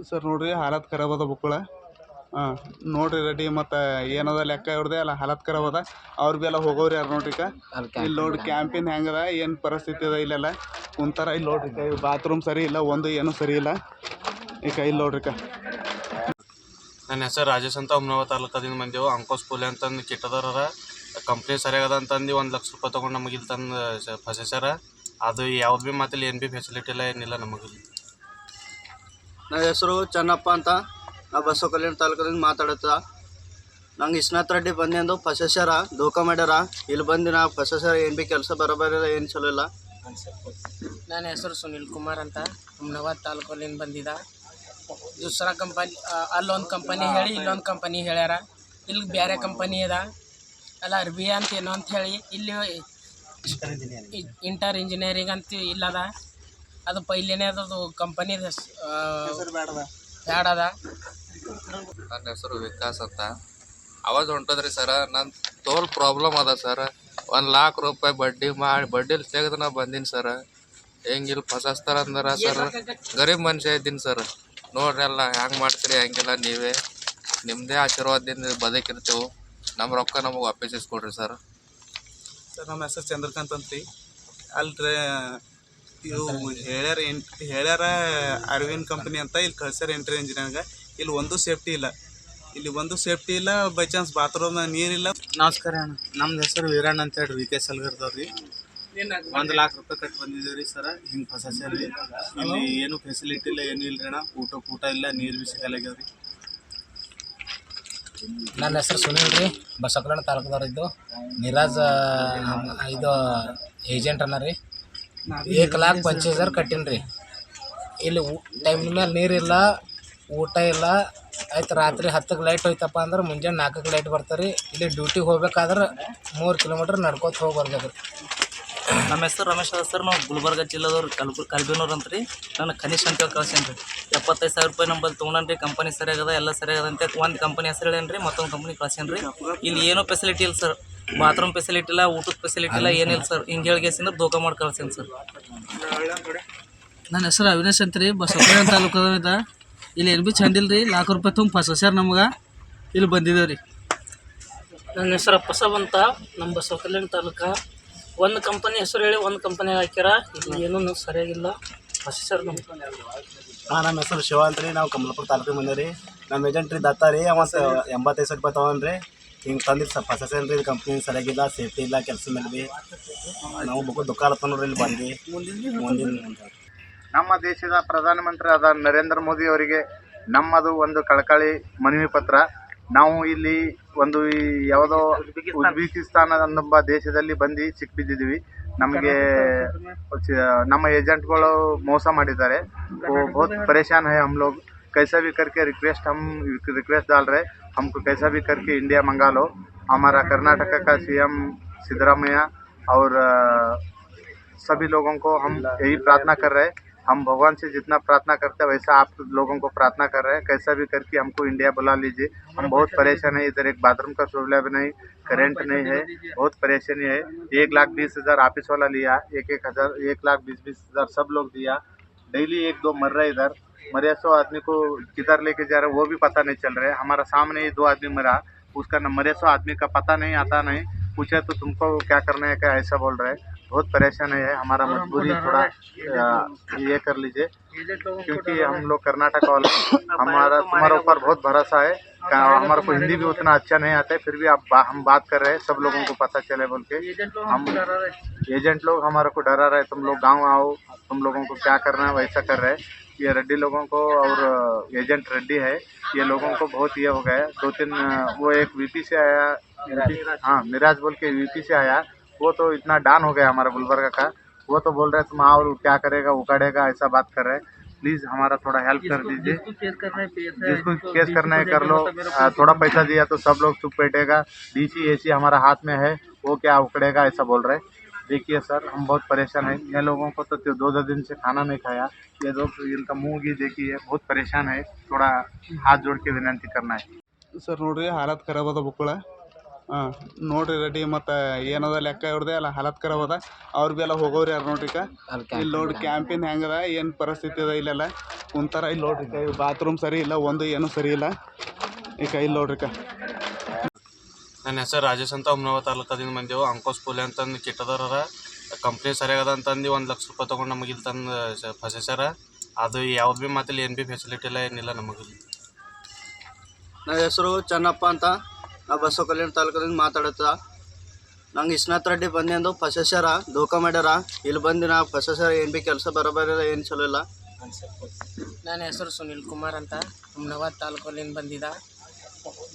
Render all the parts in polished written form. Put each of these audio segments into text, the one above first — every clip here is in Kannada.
ಸರ್ ನೋಡ್ರಿ ಹಾಲತ್ ಖರಾಬ್ ಅದ ಬುಕ್ಕಳ. ಹಾಂ ನೋಡ್ರಿ ರೆಡಿ ಮತ್ತು ಏನದ ಲೆಕ್ಕ ಇವ್ರದೆ ಎಲ್ಲ ಹಾಲತ್ ಖರಾಬ್ ಅದ. ಅವ್ರು ಭೀ ಎಲ್ಲ ಹೋಗೋರು ಯಾರು ನೋಡ್ರಿ ಇಲ್ಲಿ ನೋಡ್ರಿ ಕ್ಯಾಂಪಿನ್ ಹೆಂಗದ ಏನು ಪರಿಸ್ಥಿತಿ ಅದ ಇಲ್ಲೆಲ್ಲ ಕುಂತಾರ. ಇಲ್ಲಿ ನೋಡ್ರಿ ಬಾತ್ರೂಮ್ ಸರಿ ಇಲ್ಲ, ಒಂದು ಏನೂ ಸರಿ ಇಲ್ಲ. ಇಲ್ಲಿ ನೋಡ್ರಿ ನನ್ನ ಹೆಸರು ರಾಜೇಶ್ ಅಂತ ಹುಮ್ನಾಬಾದ್ ತಾಲೂಕದಿಂದ ಬಂದೆವು. ಅಂಕೋಸ್ ಪೂಲೆ ಅಂತಂದು ಕೆಟ್ಟದವ್ರ ಕಂಪ್ನಿ ಸರಿಯಾಗದ ಅಂತಂದು 1 ಲಕ್ಷ ರೂಪಾಯಿ ತೊಗೊಂಡು ನಮಗೆ ಇಲ್ಲಿ ತಂದು ಫಸೇಸರ. ಅದು ಯಾವ್ದು ಭೀ ಮಾತಿಲ್ಲ, ಏನು ಭೀ ಫೆಸಿಲಿಟಿ ಇಲ್ಲ, ಏನಿಲ್ಲ ನಮಗಿಲ್ಲಿ. ನನ್ನ ಹೆಸರು ಚೆನ್ನಪ್ಪ ಅಂತ, ನಾ ಬಸವ ಕಲ್ಯಾಣ ತಾಲೂಕದಿಂದ ಮಾತಾಡುತ್ತ. ನಂಗೆ ಇಸ್ನಾಥ್ ರೆಡ್ಡಿ ಬಂದು ಫಸೇಸರ ಧೋಕಾ ಮಾಡ್ಯಾರ. ಇಲ್ಲಿ ಬಂದು ನಾ ಫಸೇಸರ ಏನು ಭೀ ಕೆಲಸ ಬರೋಬರಿಲ್ಲ, ಏನು ಚಲೋ ಇಲ್ಲ. ನನ್ನ ಹೆಸರು ಸುನಿಲ್ ಕುಮಾರ್ ಅಂತ, ಹುಮ್ನಾಬಾದ್ ತಾಲೂಕಲ್ಲಿಂದ ಬಂದಿದ್ದ. ದೂಸರಾ ಕಂಪನಿ ಅಲ್ಲೊಂದು ಕಂಪನಿ ಹೇಳಿ ಇಲ್ಲೊಂದು ಕಂಪನಿ ಹೇಳ್ಯಾರ. ಇಲ್ಲಿ ಬೇರೆ ಕಂಪನಿ ಅದ ಅಲ್ಲ ಅರ್ಬಿ ಅಂತ ಏನೋ ಅಂತ ಹೇಳಿ ಇಲ್ಲಿ ಇಂಟರ್ ಇಂಜಿನಿಯರಿಂಗ್ ಅಂತ ಇಲ್ಲದ. ಅದು ಪೈಲೇನೇ ಅದು ಕಂಪನಿ ಬ್ಯಾಡ ಅದ. ನನ್ನ ಹೆಸರು ವಿಕಾಸ್ ಅಂತ. ಆವಾಜ್ ಹೊಂಟದ್ರಿ ಸರ, ನನ್ನ ತೋಲ್ ಪ್ರಾಬ್ಲಮ್ ಅದ ಸರ್. 1 ಲಕ್ಷ ರೂಪಾಯಿ ಬಡ್ಡಿ ಮಾಡಿ ಬಡ್ಡಿಲಿ ತೆಗೆದು ನಾ ಬಂದೀನಿ ಸರ್. ಹೆಂಗಿಲ್ಲಿ ಫಸಸ್ತಾರ ಅಂದ್ರೆ ಸರ್, ಗರೀಬ್ ಮನುಷ್ಯ ಇದ್ದೀನಿ ಸರ್. ನೋಡ್ರಿ ಎಲ್ಲ ಹೆಂಗೆ ಮಾಡ್ತೀರಿ, ಹೆಂಗಿಲ್ಲ ನೀವೇ ನಿಮ್ಮದೇ ಆಶೀರ್ವಾದದಿಂದ ಬದುಕಿರ್ತೇವೆ. ನಮ್ಮ ರೊಕ್ಕ ನಮಗೆ ವಾಪಸ್ ಇಸ್ಕೊಡ್ರಿ ಸರ್. ಸರ್ ನಮ್ಮ ಹೆಸರು ಚಂದ್ರಕಾಂತ್ ಅಂತ್ರಿ. ಅಲ್ರಿ ಇವು ಹೇಳ್ಯಾರ ಅರವಿಂದ್ ಕಂಪ್ನಿ ಅಂತ ಇಲ್ಲಿ ಕಳ್ಸ್ಯಾರ ಇಂಟರ್ ಇಂಜಿನಿಯರ್ಗೆ. ಇಲ್ಲಿ ಒಂದು ಸೇಫ್ಟಿ ಇಲ್ಲ, ಬೈ ಚಾನ್ಸ್ ಬಾತ್ರೂಮ್ ನೀರಿಲ್ಲ. ನಮಸ್ಕಾರ ಅಣ್ಣ, ನಮ್ದು ಹೆಸರು ವೀರಣ್ಣ ಅಂತೇಳಿ ವಿ ಕೆ ಸಲ್ಗರ್ದವ್ರಿ. 1 ಲಕ್ಷ ರೂಪಾಯಿ ಕಟ್ಟಿ ಬಂದಿದ್ದೀವಿ ರೀ ಸರ. ಹಿಂಗೆ ಫಸೇಸರಿ ಇಲ್ಲಿ ಏನು ಫೆಸಿಲಿಟಿ ಇಲ್ಲ, ಏನೂ ಇಲ್ಲ ರೀ ಅಣ್ಣ. ಊಟ ಇಲ್ಲ, ನೀರು ಬಿ ಸಿಗಲ್ಲಾಗ್ಯಾವ ರೀ. ನನ್ನ ಹೆಸರು ಸುನಿಲ್ ರೀ, ಬಸವ ಕಲ್ಯಾಣ ತಾಲೂಕದವ್ರಿದ್ದು. ನಿರಾಜ್ ಇದು ಏಜೆಂಟ್ ಅನ್ನ ರೀ. 1,25,000 ಕಟ್ಟೀನಿ ರೀ. ಇಲ್ಲಿ ಟೈಮ್ ಮೇಲೆ ನೀರಿಲ್ಲ, ಊಟ ಇಲ್ಲ. ಆಯ್ತು ರಾತ್ರಿ 10ಕ್ಕೆ ಲೈಟ್ ಹೋಯ್ತಪ್ಪ ಅಂದ್ರೆ ಮುಂಜಾನೆ 4ಕ್ಕೆ ಲೈಟ್ ಬರ್ತಾರೆ ರೀ. ಇಲ್ಲಿ ಡ್ಯೂಟಿಗೆ ಹೋಗ್ಬೇಕಾದ್ರೆ 3 ಕಿಲೋಮೀಟ್ರ್ ನಡ್ಕೋತ ಹೋಗಿ ಬರ್ಬೇಕು ರೀ. ನಮ್ಮ ಹೆಸರು ರಮೇಶ್ ಅದ ಸರ್. ನಾವು ಗುಲ್ಬರ್ಗ ಜಿಲ್ಲೆದವ್ರು ಕಲ್ಬಿನೂರು ಅಂತ ರೀ. ನಾನು ಕನಿಷ್ಠ ಅಂತ ಕಳ್ಸೇನಿ ರೀ. 75,000 ರೂಪಾಯಿ ನಂಬಲ್ಲಿ ತೊಗೊಂಡೇನಿ ರೀ. ಕಂಪನಿ ಸರಿಯಾಗದ, ಎಲ್ಲ ಸರಿಯಾಗದ ಅಂತ ಒಂದು ಕಂಪನಿ ಹೆಸರು ಹೇಳೇನಿ ರೀ, ಮತ್ತೊಂದು ಕಂಪನಿ ಕಳ್ಸೇನಿ ರೀ. ಇಲ್ಲಿ ಏನೂ ಫೆಸಿಲಿಟಿ ಇಲ್ಲ ಸರ್. ಬಾತ್ರೂಮ್ ಫೆಸಿಲಿಟಿ ಇಲ್ಲ, ಊಟದ ಫೆಸಿಲಿಟಿ ಇಲ್ಲ, ಏನಿಲ್ಲ ಸರ್. ಹಿಂಗೆ ಹೇಳಿಗೆಸಿಂದ ಧೋಕಾ ಮಾಡಿ ಕಳ್ಸೇನಿ ಸರ್. ನನ್ನ ಹೆಸರು ಅವಿನಾಶ್ ಅಂತ ರೀ, ಬಸವಕಲ್ಯಾಣ ತಾಲೂಕದ. ಇಲ್ಲಿ ಏನು ಭೀ ಚಂದಿಲ್ಲ ರೀ. 1 ಲಕ್ಷ ರೂಪಾಯಿ ತುಂಬ ಫಸೇಸರ್ ನಮ್ಗೆ ಇಲ್ಲಿ ಬಂದಿದ್ದೇವೆ ರೀ. ನನ್ನ ಹೆಸರು ಅಪ್ಪಸಬ್ ಅಂತ, ನಮ್ಮ ಬಸವ ಕಲ್ಯಾಣ ತಾಲೂಕು. ಒಂದು ಕಂಪನಿ ಹೆಸರು ಹೇಳಿ ಒಂದು ಕಂಪನಿ ಹಾಕ್ಯಾರ. ಇಲ್ಲಿ ಏನೂ ಸರಿಯಾಗಿಲ್ಲ ಫಸೇಸರ್ ನಮ್ಮ ಹೆಸರು ಶಿವ ಅಂತ ರೀ. ನಾವು ಕಮಲಾಪುರ ತಾಲೂಕಿಗೆ ಬಂದೇವಿ ರೀ. ನಮ್ಮ ಏಜೆಂಟ್ ರೀ ದತ್ತ ರೀ. ಅವ 85,000 ರೂಪಾಯಿ ತೊಗೊಂಡ್ರಿ. ಹಿಂಗೆ ತಂದಿದ್ದು ಸ್ವಲ್ಪ ಫಸೇಸರ್ ರೀ. ಕಂಪ್ನಿ ಸರಿಯಾಗಿಲ್ಲ, ಸೇಫ್ಟಿ ಇಲ್ಲ, ಕೆಲಸ ಮೇಲೆ ಭೀ ನಾವು ಬೇಕು ದುಃಖ ಆಲತ್ತ ನೋಡ್ರಿ. ಇಲ್ಲಿ ಬಂದು ಮುಂದಿನ ನಮ್ಮ ದೇಶದ ಪ್ರಧಾನಮಂತ್ರಿ ಆದ ನರೇಂದ್ರ ಮೋದಿ ಅವರಿಗೆ ನಮ್ಮದು ಒಂದು ಕಳಕಳಿ ಮನವಿ ಪತ್ರ. ನಾವು ಇಲ್ಲಿ ಒಂದು ಯಾವುದೋ ಉಜ್ಬೇಕಿಸ್ತಾನ ಎಂಬ ದೇಶದಲ್ಲಿ ಬಂದು ಸಿಕ್ಬಿದ್ದಿದ್ದೀವಿ. ನಮಗೆ ನಮ್ಮ ಏಜೆಂಟ್ಗಳು ಮೋಸ ಮಾಡಿದ್ದಾರೆ. बहुत परेशान है हम लोग. कैसा भी करके रिक्वेस्ट डाल रहे, हमको कैसा भी करके इंडिया मंगा लो. हमारा कर्नाटक का सीएम सिद्धरामैया और सभी लोगों को हम यही प्रार्थना कर रहे हैं. हम भगवान से जितना प्रार्थना करते हैं वैसा आप लोगों को प्रार्थना कर रहे हैं. कैसा भी करके हमको इंडिया बुला लीजिए. हम बहुत परेशान है. इधर एक बाथरूम का सुविधा भी नहीं, करेंट नहीं है, बहुत परेशानी है. 1,20,000 ऑफिस वाला लिया, 1,20,000 सब लोग दिया. डेली 1-2 मर रहे. इधर मरे 100 आदमी को किधर लेके जा रहे वो भी पता नहीं चल रहा है. हमारा सामने ही 2 आदमी मरा, उसका मरे 100 आदमी का पता नहीं, आता नहीं. पूछे तो तुमको क्या करना है, क्या ऐसा बोल रहे हैं. बहुत परेशान है. हमारा मजबूरी थोड़ा ये कर लीजिए, क्योंकि हम लोग कर्नाटक वाले, हमारा तुम्हारे ऊपर बहुत भरोसा है. हमारे को हिंदी भी उतना अच्छा नहीं आता है, फिर भी हम बात कर रहे हैं, सब लोगों को पता चले बोल के. हम एजेंट लोग हमारे को डरा रहे, तुम लोग गाँव आओ, तुम लोगों को क्या करना है वैसा कर रहे हैं. ये रेड्डी लोगों को, और एजेंट रेड्डी है, ये लोगों को बहुत ये हो गया. 2-3 वो एक वीपी से आया, हाँ मिराज बोल के वीपी से आया. वो तो इतना डान हो गया हमारा गुलबर्गा का. वो तो बोल रहे तुम आओ, क्या करेगा उखाड़ेगा, ऐसा बात कर रहे हैं. प्लीज़ हमारा थोड़ा हेल्प कर दीजिए. जिसको केस करना है कर लो. थोड़ा पैसा दिया तो सब लोग चुप बैठेगा. डीसी एसी हमारा हाथ में है, वो क्या उखड़ेगा ऐसा बोल रहे. देखिए सर, हम बहुत परेशान हैं. ये लोगों को तो 2-2 दिन से खाना नहीं खाया. ये लोग इनका मुँह भी देखिए, बहुत परेशान है. थोड़ा हाथ जोड़ के विनंती करना है. ಸರ್ ನೋಡ್ರಿ ಹಾಲತ್ ಖರಾಬ್ ಅದ ಬುಕ್ಕಳ. ಹಾಂ ನೋಡ್ರಿ ರೆಡಿ ಮತ್ತು ಏನದ ಲೆಕ್ಕ ಇವ್ರದೆ ಎಲ್ಲ ಹಾಲತ್ ಖರಾಬ್ ಅದ. ಅವ್ರು ಭೀ ಎಲ್ಲ ಹೋಗೋರು ಯಾರು ನೋಡ್ರಿ ಇಲ್ಲಿ ನೋಡ್ರಿ ಕ್ಯಾಂಪಿನ್ ಹೆಂಗದ, ಏನು ಪರಿಸ್ಥಿತಿ ಅದ ಇಲ್ಲೆಲ್ಲ ಕುಂತಾರ ಇಲ್ಲಿ ನೋಡ್ರಿ ಕೈ ಬಾತ್ರೂಮ್ ಸರಿ ಇಲ್ಲ, ಒಂದು ಏನೂ ಸರಿ ಇಲ್ಲ. ಈ ಕೈ ನೋಡ್ರಿ ನನ್ನ ಹೆಸರು ರಾಜೇಶ್ ಅಂತ ಹುಮ್ನಾಬಾದ ತಾಲೂಕದಿಂದ ಬಂದೆವು. ಅಂಕೋಸ್ ಪೋಲೆ ಅಂತಂದು ಕೆಟ್ಟದವ್ರ ಕಂಪ್ನಿ ಸರಿಯಾಗದ ಅಂತಂದು 1 ಲಕ್ಷ ರೂಪಾಯಿ ತೊಗೊಂಡು ನಮಗೆ ಇಲ್ಲಿ ತಂದು ಫಸಸ್ಯಾರ. ಅದು ಯಾವ್ದು ಭೀ ಮಾತಿಲ್ಲ, ಏನು ಭೀ ಫೆಸಿಲಿಟಿ ಇಲ್ಲ, ಏನಿಲ್ಲ ನಮಗೆ. ನನ್ನ ಹೆಸರು ಚೆನ್ನಪ್ಪ ಅಂತ, ನಾ ಬಸವ ಕಲ್ಯಾಣ ತಾಲೂಕದಿಂದ ಮಾತಾಡುತ್ತ. ನಂಗೆ ಇಸ್ನಾಥ್ ರೆಡ್ಡಿ ಬಂದು ಫಸಸ್ಯಾರ, ಧೋಕಾ ಮಾಡ್ಯಾರ. ಇಲ್ಲಿ ಬಂದು ನಾ ಫಸಸ್ಯಾರ, ಏನು ಭೀ ಕೆಲಸ ಬರೋಬರಿಲ್ಲ, ಏನು ಚಲೋ ಇಲ್ಲ. ನನ್ನ ಹೆಸರು ಸುನಿಲ್ ಕುಮಾರ್ ಅಂತ, ಹುಮ್ನಾಬಾದ ತಾಲೂಕಲ್ಲಿಂದ ಬಂದಿದ್ದ.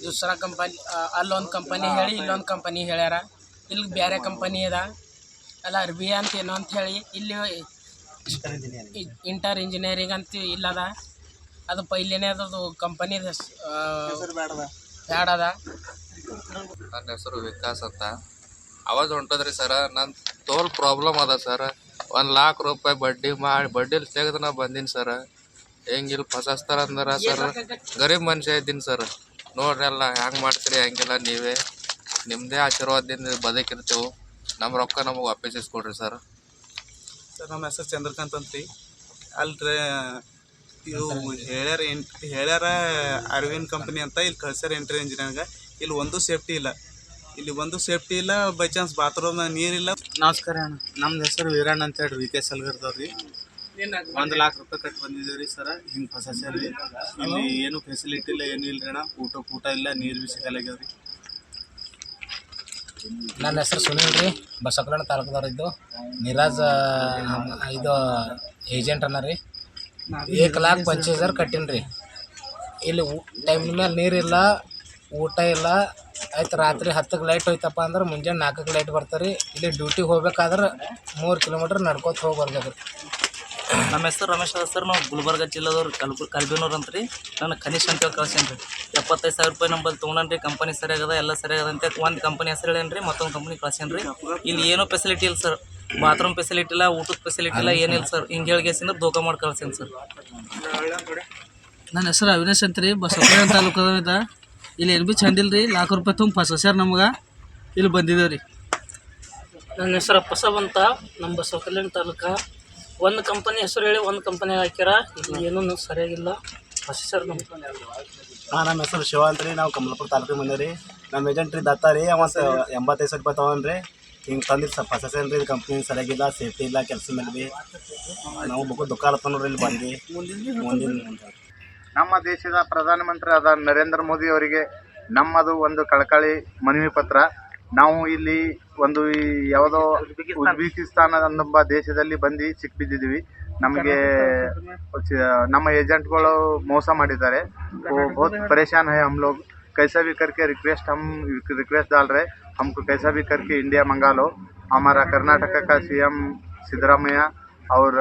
ದೂಸರಾ ಕಂಪನಿ, ಅಲ್ಲೊಂದು ಕಂಪನಿ ಹೇಳಿ ಇಲ್ಲೊಂದು ಕಂಪನಿ ಹೇಳ್ಯಾರ. ಇಲ್ಲಿ ಬೇರೆ ಕಂಪನಿ ಅದ ಅಲ್ಲ, ಅರ್ಬಿ ಅಂತ ಏನೋ ಅಂತ ಹೇಳಿ ಇಲ್ಲಿ ಇಂಟರ್ ಇಂಜಿನಿಯರಿಂಗ್ ಅಂತ ಇಲ್ಲದ. ಅದು ಪೈಲೇನೆ ಅದದು ಕಂಪನಿ ಬ್ಯಾಡದ. ನನ್ನ ಹೆಸರು ವಿಕಾಸ್ ಅಂತ. ಅವಾಜ್ ಹೊಂಟದ್ರಿ ಸರ, ನನ್ನ ತೋಲ್ ಪ್ರಾಬ್ಲಮ್ ಅದ ಸರ್. 1 ಲಕ್ಷ ರೂಪಾಯಿ ಬಡ್ಡಿ ಮಾಡಿ ಬಡ್ಡಿಲಿ ತೆಗೆದು ನಾ ಬಂದೀನಿ ಸರ್. ಹೆಂಗಿಲ್ಲಿ ಫಸಸ್ತಾರ ಅಂದ್ರೆ ಸರ್, ಗರೀಬ್ ಮನುಷ್ಯ ಇದ್ದೀನಿ ಸರ್. ನೋಡ್ರಿ ಎಲ್ಲ ಹೆಂಗೆ ಮಾಡ್ತೀರಿ, ಹೆಂಗಿಲ್ಲ ನೀವೇ ನಿಮ್ಮದೇ ಆಶೀರ್ವಾದದಿಂದ ಬದುಕಿರ್ತೀವಿ. ನಮ್ಮ ರೊಕ್ಕ ನಮಗೆ ವಾಪಸ್ ಕೊಡ್ರಿ ಸರ್. ಸರ್ ನಮ್ಮ ಹೆಸರು ಚಂದ್ರಕಾಂತ್ ಅಂತ್ರಿ. ಅಲ್ರಿ ಇವು ಹೇಳ್ಯಾರ ಅರವಿಂದ್ ಕಂಪ್ನಿ ಅಂತ ಇಲ್ಲಿ ಕಳ್ಸ್ಯಾರ ಎಂಟ್ರಿ ಇಂಜಿನಿಯರ್ಗೆ. ಇಲ್ಲಿ ಒಂದು ಸೇಫ್ಟಿ ಇಲ್ಲ, ಬೈ ಚಾನ್ಸ್ ಬಾತ್ರೂಮ್ ನೀರಿಲ್ಲ. ನಮಸ್ಕಾರ ಅಣ್ಣ, ನಮ್ದು ಹೆಸರು ವೀರಣ್ಣ ಅಂತೇಳಿ ವಿಕೆ ಸಲ್ಗರ್ದವ್ರಿ. 1 ಲಕ್ಷ ರೂಪಾಯಿ ಕಟ್ಟಿ ಬಂದಿದ್ದೀವಿ ರೀ ಸರ. ಹಿಂಗೆ ಫಸಸ್ಯಾರಿ ಇಲ್ಲಿ ಏನು ಫೆಸಿಲಿಟಿ ಇಲ್ಲ, ಏನೂ ಇಲ್ಲ ಅಣ್ಣ. ಊಟ ಇಲ್ಲ, ನೀರು ಬಿ ಸಿಗಲ್ಲಾಗ್ಯಾವ್ರಿ. ನನ್ನ ಹೆಸರು ಸುನಿಲ್ ರೀ, ಬಸವ ಕಲ್ಯಾಣ ತಾಲೂಕದವ್ರಿದ್ದು. ನಿರಾಜ್ ಇದು ಏಜೆಂಟ್ ಅನ್ನ ರೀ. 1,25,000 ಕಟ್ಟೀನಿ ರೀ. ಇಲ್ಲಿ ಟೈಮ್ ಮೇಲೆ ನೀರಿಲ್ಲ, ಊಟ ಇಲ್ಲ. ಆಯ್ತು, ರಾತ್ರಿ 10ಕ್ಕೆ ಲೈಟ್ ಹೋಯ್ತಪ್ಪ ಅಂದ್ರೆ ಮುಂಜಾನೆ 4ಕ್ಕೆ ಲೈಟ್ ಬರ್ತಾರೆ ರೀ. ಇಲ್ಲಿ ಡ್ಯೂಟಿಗೆ ಹೋಗ್ಬೇಕಾದ್ರೆ 3 ಕಿಲೋಮೀಟ್ರ್ ನಡ್ಕೋತ ಹೋಗಿ ಬರ್ಬೇಕು ರೀ. ನಮ್ಮ ಹೆಸರು ರಮೇಶ್ ಅದ ಸರ್. ನಾವು ಗುಲ್ಬರ್ಗ ಜಿಲ್ಲೆದವ್ರು, ಕಲ್ಬಿನೂರು ಅಂತ ರೀ. ನಾನು ಕನಿಷ್ಠ ಅಂತ ಕಳ್ಸೇನಿ ರೀ. 75,000 ರೂಪಾಯಿ ನಂಬಲ್ಲಿ ತೊಗೊಂಡ್ರಿ. ಕಂಪನಿ ಸರಿಯಾಗದ, ಎಲ್ಲ ಸರಿಯಾಗದ ಅಂತ ಒಂದು ಕಂಪನಿ ಹೆಸರು ಹೇಳೇನಿ ರೀ, ಮತ್ತೊಂದು ಕಂಪ್ನಿ ಕಳ್ಸೇನಿ ರೀ. ಇಲ್ಲಿ ಏನೂ ಫೆಸಿಲಿಟಿ ಇಲ್ಲ ಸರ್. ಬಾತ್ರೂಮ್ ಫೆಸಿಲಿಟಿ ಇಲ್ಲ, ಊಟದ ಫೆಸಿಲಿಟಿ ಇಲ್ಲ, ಏನಿಲ್ಲ ಸರ್. ಹಿಂಗೆ ಹೇಳಿಗೆಸಿಂದ್ರೆ ಧೋಕಾ ಮಾಡಿ ಕಳ್ಸೇನಿ ಸರ್. ನನ್ನ ಹೆಸರು ಅವಿನಾಶ್ ಅಂತ ರೀ, ಬಸವ ಕಲ್ಯಾಣ ತಾಲೂಕದ. ಇಲ್ಲಿ ಏನು ಭೀ ಚಂದ ಇಲ್ಲ ರೀ, 1 ಲಕ್ಷ ರೂಪಾಯಿ ತುಂಬ ಫಸಸ್ಯಾರ ನಮ್ಗೆ. ಇಲ್ಲಿ ಬಂದಿದ್ದೇವೆ ರೀ. ನನ್ನ ಹೆಸರು ಬಸವ ಅಂತ, ನಮ್ಮ ಬಸವ ಕಲ್ಯಾಣ ತಾಲೂಕ. ಒಂದು ಕಂಪನಿ ಹೆಸರು ಹೇಳಿ ಒಂದು ಕಂಪನಿಗೆ ಹಾಕ್ಯಾರ. ಇಲ್ಲಿ ಏನೂ ಸರಿಯಾಗಿಲ್ಲ, ಫಸಸ್ಯಾರ ನಮ್ಗೆ. ನಮ್ಮ ಹೆಸರು ಶಿವ ಅಂತ ರೀ, ನಾವು ಕಮಲಾಪುರ ತಾಲೂಕಿಗೆ ಬಂದೇವಿ ರೀ. ನಮ್ಮ ಏಜೆಂಟ್ ರೀ ದತ್ತ ರೀ, ಅವ 85,000 ರೂಪಾಯಿ ತೊಗೊಂಡ್ರಿ. ಹಿಂಗೆ ತಂದಿದ್ದು ಫಸಸ್ಯಾನ ರೀ. ಕಂಪ್ನಿ ಸರಿಯಾಗಿಲ್ಲ, ಸೇಫ್ಟಿ ಇಲ್ಲ, ಕೆಲಸ ಮೇಲೆ ಭೀ ನಾವು ಬೇಕು ದುಃಖಾಲತ್ತ ನೋಡ್ರಿ. ಇಲ್ಲಿ ಬಂದು ಮುಂದಿನ ನಮ್ಮ ದೇಶದ ಪ್ರಧಾನಮಂತ್ರಿ ಆದ ನರೇಂದ್ರ ಮೋದಿ ಅವರಿಗೆ ನಮ್ಮದು ಒಂದು ಕಳಕಳಿ ಮನವಿ ಪತ್ರ. ನಾವು ಇಲ್ಲಿ ಒಂದು ಯಾವುದೋ ಉಜ್ಬೇಕಿಸ್ತಾನ ಅನ್ನೊಬ್ಬ ದೇಶದಲ್ಲಿ ಬಂದು ಸಿಕ್ಬಿದ್ದಿದ್ದೀವಿ. ನಮಗೆ ನಮ್ಮ ಏಜೆಂಟ್ಗಳು ಮೋಸ ಮಾಡಿದ್ದಾರೆ. बहुत परेशान है हम लोग. कैसा भी करके रिक्वेस्ट डाल रहे, हमको कैसा भी करके इंडिया मंगा लो. हमारा कर्नाटका का CM सिद्धरामैया और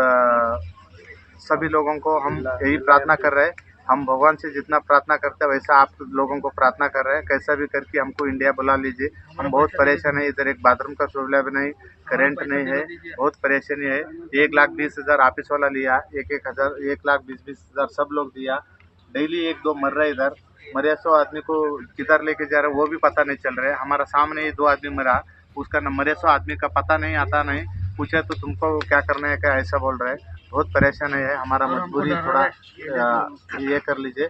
सभी लोगों को हम यही प्रार्थना कर रहे हैं. हम भगवान से जितना प्रार्थना करते हैं वैसा आप लोगों को प्रार्थना कर रहे हैं. कैसा भी करके हमको इंडिया बुला लीजिए. हम बहुत परेशान है. इधर एक बाथरूम का सुविधा भी नहीं, करंट नहीं है, बहुत परेशानी है. 1,20,000 ऑफिस वाला लिया, 1,20,000 सब लोग दिया. डेली 1-2 मर रहे. इधर मरे 100 आदमी को किधर लेके जा रहे वो भी पता नहीं चल रहा है. हमारा सामने ही 2 आदमी मरा, उसका मरे 100 आदमी का पता नहीं, आता नहीं. पूछे तो तुमको क्या करना है, क्या ऐसा बोल रहे हैं. बहुत परेशान है. हमारा मजबूरी थोड़ा ये कर लीजिए,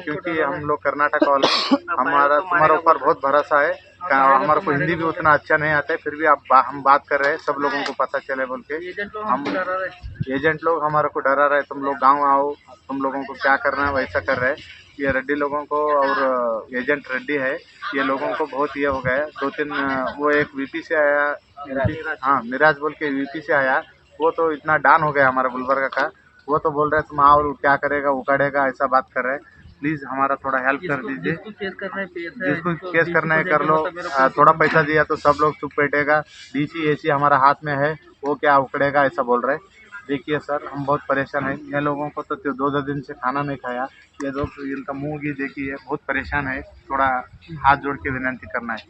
क्योंकि हम लोग कर्नाटक वाले, हमारा तुम्हारे ऊपर बहुत भरोसा है. हमारे को हिंदी भी उतना अच्छा नहीं आता है, फिर भी हम बात कर रहे हैं, सब लोगों को पता चले बोल के. हम एजेंट लोग हमारे को डरा रहे, तुम लोग गाँव आओ, तुम लोगों को क्या करना है वैसा कर रहे हैं. ये रेड्डी लोगों को और एजेंट रेड्डी है, ये लोगों को बहुत ये हो गया. 2-3 वो एक VP से आया, हाँ मिराज बोल के VP से आया. वो तो इतना डान हो गया हमारा गुलबर्गा का. वो तो बोल रहे तुम आओ, क्या करेगा उखाड़ेगा, ऐसा बात कर रहे हैं. प्लीज़ हमारा थोड़ा हेल्प कर दीजिए. जिसको केस करना है कर लो. थोड़ा पैसा दिया तो सब लोग चुप बैठेगा. DC AC हमारा हाथ में है, वो क्या उखड़ेगा ऐसा बोल रहे. देखिए सर, हम बहुत परेशान हैं. ये लोगों को तो 2 दिन से खाना नहीं खाया. ये लोग इनका मुँह भी देखिए, बहुत परेशान है. थोड़ा हाथ जोड़ के विनती करना है.